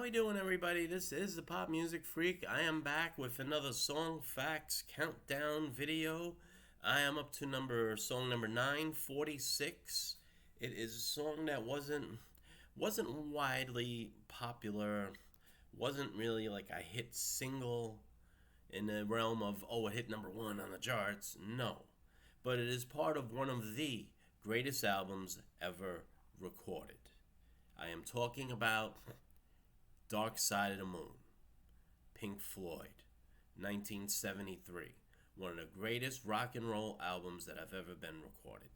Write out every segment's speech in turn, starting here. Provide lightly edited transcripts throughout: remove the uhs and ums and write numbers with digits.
How we doing, everybody? This is the Pop Music Freak. I am back with another song facts countdown video. I am up to song number 946. It is a song that wasn't widely popular, wasn't really like a hit single in the realm of it hit number 1 on the charts. No. But it is part of one of the greatest albums ever recorded. I am talking about Dark Side of the Moon, Pink Floyd, 1973. One of the greatest rock and roll albums that have ever been recorded.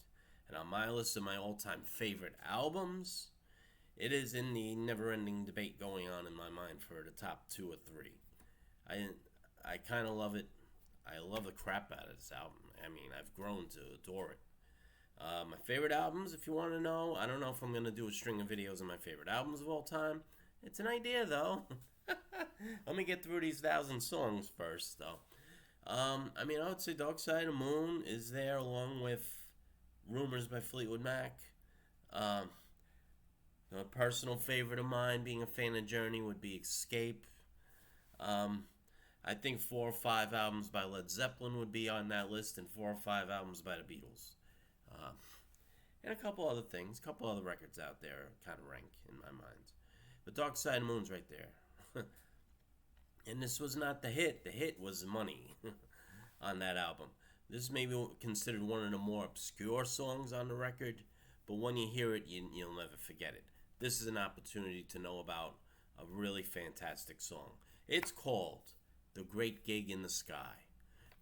And on my list of my all-time favorite albums, it is in the never-ending debate going on in my mind for the top 2 or 3. I kind of love it. I love the crap out of this album. I mean, I've grown to adore it. My favorite albums, if you want to know, I don't know if I'm going to do a string of videos on my favorite albums of all time. It's an idea, though. Let me get through these 1,000 songs first, though. I would say Dark Side of the Moon is there along with Rumors by Fleetwood Mac. A personal favorite of mine, being a fan of Journey, would be Escape. I think 4 or 5 albums by Led Zeppelin would be on that list, and 4 or 5 albums by the Beatles. And a couple other things, a couple other records out there kind of rank in my mind. But Dark Side of the Moon's right there. And this was not the hit. The hit was Money on that album. This may be considered one of the more obscure songs on the record, but when you hear it, you'll never forget it. This is an opportunity to know about a really fantastic song. It's called The Great Gig in the Sky.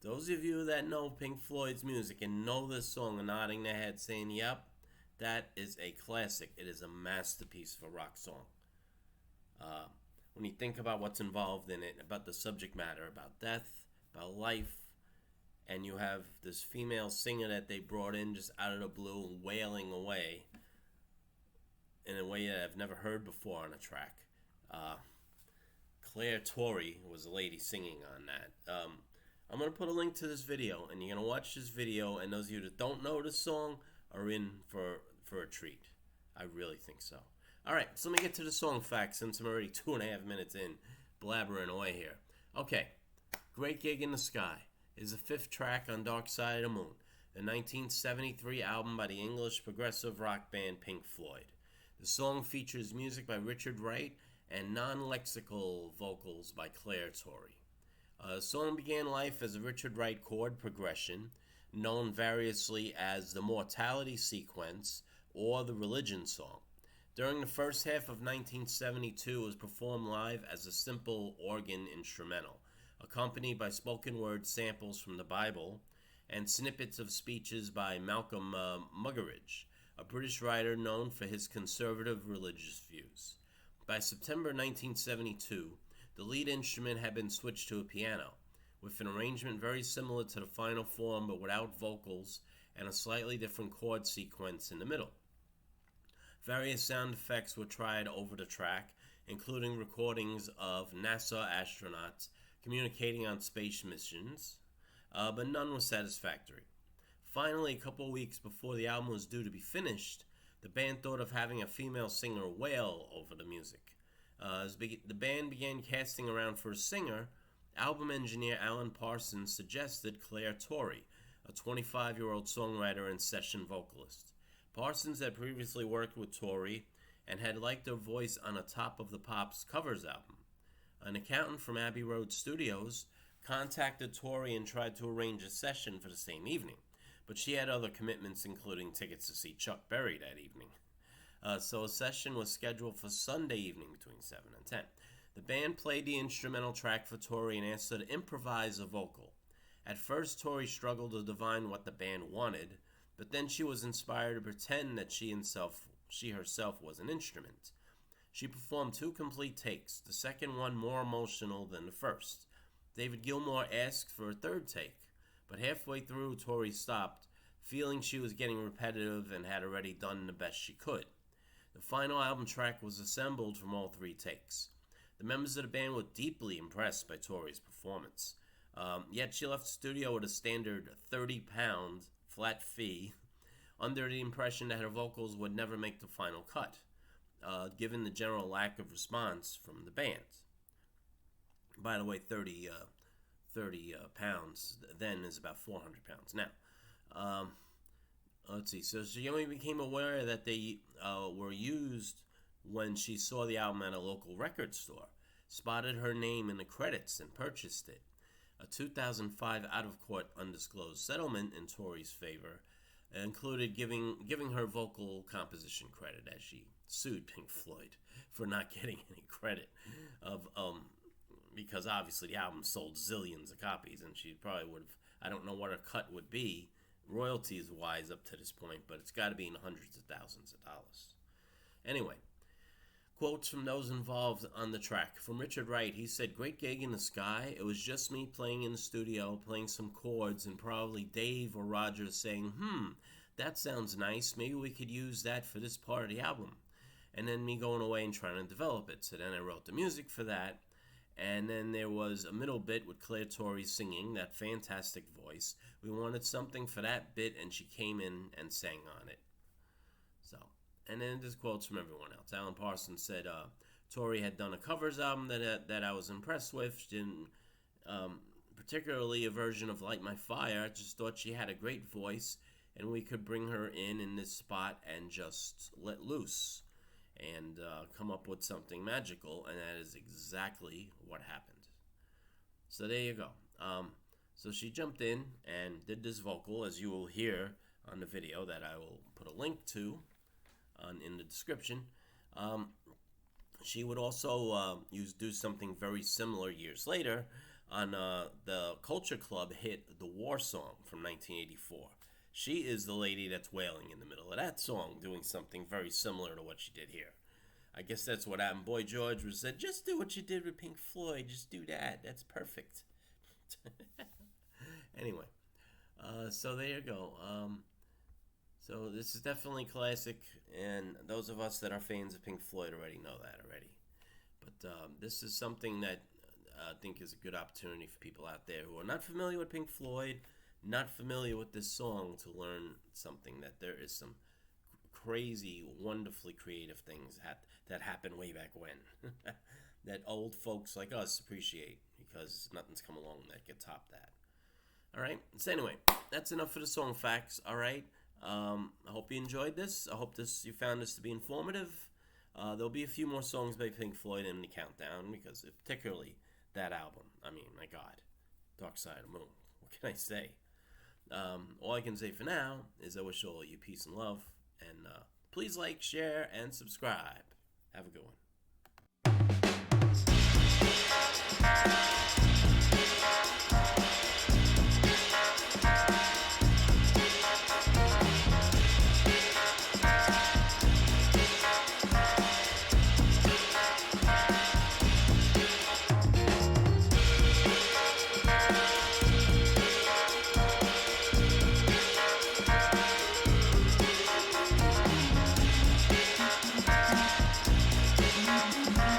Those of you that know Pink Floyd's music and know this song are nodding their head saying, yep, that is a classic. It is a masterpiece of a rock song. When you think about what's involved in it, about the subject matter, about death, about life, and you have this female singer that they brought in just out of the blue wailing away in a way that I've never heard before on a track. Claire Torrey was the lady singing on that. I'm going to put a link to this video, and you're going to watch this video, and those of you that don't know this song are in for a treat. I really think so. All right, so let me get to the song facts since I'm already 2.5 minutes in blabbering away here. Okay, Great Gig in the Sky is the 5th track on Dark Side of the Moon, the 1973 album by the English progressive rock band Pink Floyd. The song features music by Richard Wright and non-lexical vocals by Claire Torrey. The song began life as a Richard Wright chord progression, known variously as the Mortality Sequence or the Religion Song. During the first half of 1972, it was performed live as a simple organ instrumental, accompanied by spoken word samples from the Bible and snippets of speeches by Malcolm Muggeridge, a British writer known for his conservative religious views. By September 1972, the lead instrument had been switched to a piano, with an arrangement very similar to the final form but without vocals and a slightly different chord sequence in the middle. Various sound effects were tried over the track, including recordings of NASA astronauts communicating on space missions, but none was satisfactory. Finally, a couple weeks before the album was due to be finished, the band thought of having a female singer wail over the music. As the band began casting around for a singer, album engineer Alan Parsons suggested Claire Torrey, a 25-year-old songwriter and session vocalist. Parsons had previously worked with Torrey and had liked her voice on a Top of the Pops covers album. An accountant from Abbey Road Studios contacted Torrey and tried to arrange a session for the same evening, but she had other commitments, including tickets to see Chuck Berry that evening. So a session was scheduled for Sunday evening between 7 and 10. The band played the instrumental track for Torrey and asked her to improvise a vocal. At first, Torrey struggled to divine what the band wanted, but then she was inspired to pretend that she herself was an instrument. She performed 2 complete takes, the second one more emotional than the first. David Gilmour asked for a 3rd take, but halfway through, Torrey stopped, feeling she was getting repetitive and had already done the best she could. The final album track was assembled from all 3 takes. The members of the band were deeply impressed by Torrey's performance. Yet she left the studio with a standard £30 flat fee, under the impression that her vocals would never make the final cut. given the general lack of response from the band. By the way, 30 pounds then is about 400 pounds now. Let's see. So she only became aware that they were used when she saw the album at a local record store, spotted her name in the credits, and purchased it. A 2005 out-of-court undisclosed settlement in Tori's favor included giving her vocal composition credit, as she sued Pink Floyd for not getting any credit of because obviously the album sold zillions of copies, and she probably would have. I don't know what her cut would be, royalties wise, up to this point, but it's got to be in hundreds of thousands of dollars. Anyway, quotes from those involved on the track. From Richard Wright, he said, "Great gig in the sky. It was just me playing in the studio, playing some chords, and probably Dave or Roger saying, that sounds nice. Maybe we could use that for this part of the album." And then me going away and trying to develop it. So then I wrote the music for that. And then there was a middle bit with Claire Torrey singing, that fantastic voice. We wanted something for that bit, and she came in and sang on it. So, and then there's quotes from everyone else. Alan Parsons said Torrey had done a covers album that I was impressed with. She didn't, particularly a version of Light My Fire. I just thought she had a great voice, and we could bring her in this spot and just let loose and come up with something magical, and that is exactly what happened. So there you go. So she jumped in and did this vocal, as you will hear on the video that I will put a link to in the description. She would also do something very similar years later on the Culture Club hit The War Song from 1984. She is the lady that's wailing in the middle of that song, doing something very similar to what she did here. I guess that's what happened. Boy George was said, just do what you did with Pink Floyd. Just do that. That's perfect. Anyway, so there you go. So this is definitely classic, and those of us that are fans of Pink Floyd already know that already. But this is something that I think is a good opportunity for people out there who are not familiar with Pink Floyd, not familiar with this song, to learn something, that there is some crazy, wonderfully creative things that happened way back when that old folks like us appreciate, because nothing's come along that could top that. All right. So anyway, that's enough for the song facts. All right. I hope you enjoyed this. I hope you found this to be informative. There'll be a few more songs by Pink Floyd in the countdown, because particularly that album. I mean, my God, Dark Side of the Moon. What can I say? All I can say for now is I wish all of you peace and love, and please like, share, and subscribe. Have a good one.